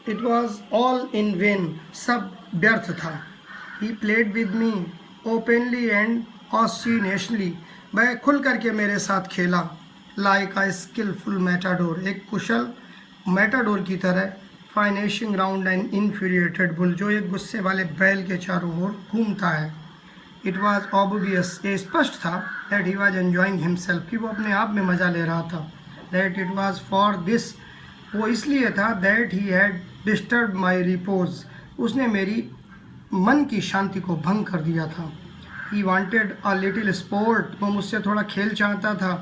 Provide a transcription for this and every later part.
It was all in vain, सब व्यर्थ था। He played with me openly and ostentatiously, वह खुल करके मेरे साथ खेला। लाइक अ स्किलफुल मैटाडोर, एक कुशल मैटाडोर की तरह। फाइनेशिंग राउंड एन इन्फ्यूरिएटेड बुल, जो एक गुस्से वाले बैल के चारों ओर घूमता है। इट वॉज ऑब्वियस, ये स्पष्ट था, that he was enjoying himself, कि वो अपने आप में मज़ा ले रहा था। That it was for this, वो इसलिए था, that he had disturb my repose, उसने मेरी मन की शांति को भंग कर दिया था। He wanted a little sport, वो मुझसे थोड़ा खेल चाहता था।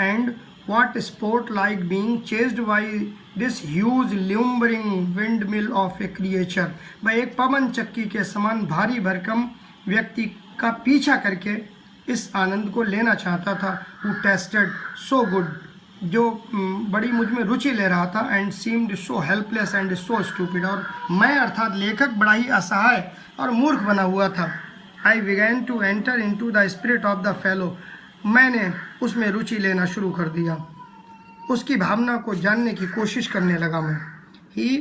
And what sport like being chased by this huge lumbering windmill of a creature, वह एक पवन चक्की के समान भारी भरकम व्यक्ति का पीछा करके इस आनंद को लेना चाहता था। who tasted so good, जो बड़ी मुझ में रुचि ले रहा था। And seemed so helpless and so stupid, और मैं अर्थात लेखक बड़ा ही असहाय और मूर्ख बना हुआ था। I began to enter into the spirit of the fellow, मैंने उसमें रुचि लेना शुरू कर दिया, उसकी भावना को जानने की कोशिश करने लगा मैं। He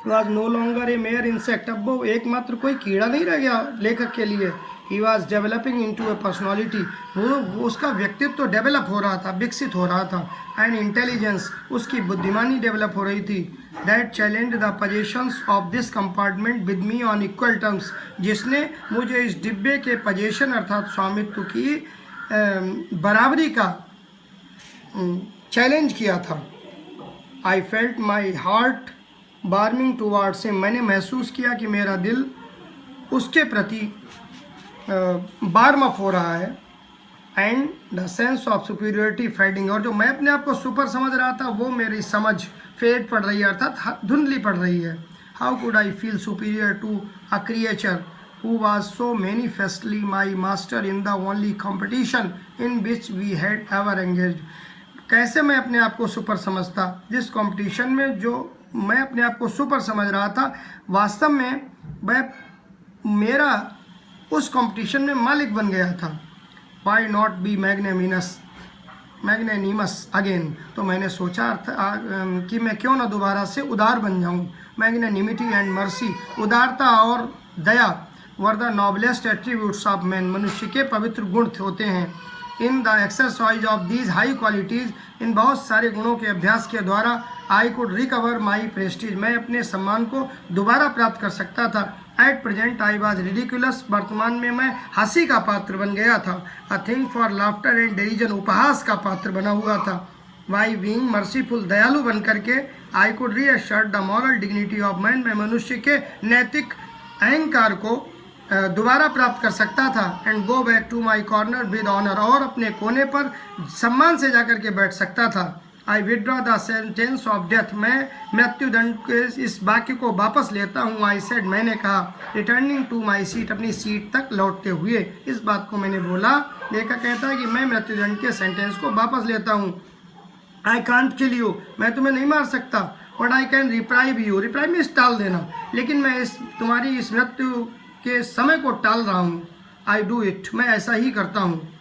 was no longer a mere insect, अब वो एकमात्र कोई कीड़ा नहीं रह गया लेखक के लिए। He was developing into A personality, वो उसका व्यक्तित्व तो डेवलप हो रहा था, विकसित हो रहा था। एंड इंटेलिजेंस, उसकी बुद्धिमानी डेवलप हो रही थी। That challenge the positions of this compartment with me on equal terms, जिसने मुझे इस डिब्बे के पोजीशन अर्थात स्वामित्व की बराबरी का चैलेंज किया था। I felt my heart warming towards him, मैंने महसूस किया कि मेरा दिल उसके प्रति वार्म अप हो रहा है। And the sense of superiority fading, और जो मैं अपने आप को सुपर समझ रहा था वो मेरी समझ फेड पड़ रही है, अर्थात धुंधली पड़ रही है। How could I feel superior to a creature who was so manifestly my master in the only competition in which we had ever engaged, कैसे मैं अपने आप को सुपर समझता जिस कंपटीशन में जो मैं अपने आप को सुपर समझ रहा था, वास्तव में वह मेरा उस कंपटीशन में मालिक बन गया था। Why not be मैग्नेनिमस अगेन, तो मैंने सोचा कि मैं क्यों ना दोबारा से उदार बन जाऊं। मैग्नेनिमिटी एंड मर्सी, उदारता और दया were the noblest attributes of man, मनुष्य के पवित्र गुण होते हैं। In the exercise of these high qualities, इन बहुत सारे गुणों के अभ्यास के द्वारा I could recover my prestige, मैं अपने सम्मान को दोबारा प्राप्त कर सकता था। At present I was ridiculous, वर्तमान में मैं हंसी का पात्र बन गया था। A thing for laughter and derision, उपहास का पात्र बना हुआ था। वाई बीइंग मर्सीफुल, दयालु बन करके I could reassert the moral dignity of man, मैं मनुष्य के नैतिक अहंकार को दोबारा प्राप्त कर सकता था। And go back to my corner with honour, और अपने कोने पर सम्मान से जाकर के बैठ सकता था। आई withdraw the sentence of death, मैं मृत्युदंड के इस वाक्य को वापस लेता हूँ। आई सेड, मैंने कहा। रिटर्निंग टू माई सीट, अपनी सीट तक लौटते हुए इस बात को मैंने बोला। लेखक कहता है कि मैं मृत्युदंड के सेंटेंस को वापस लेता हूँ। आई कांट किल यू, मैं तुम्हें नहीं मार सकता। But I can reprieve you, reprieve means टाल देना, लेकिन मैं तुम्हारी इस मृत्यु के समय को टाल रहा हूँ। आई डू इट, मैं ऐसा ही करता हूँ।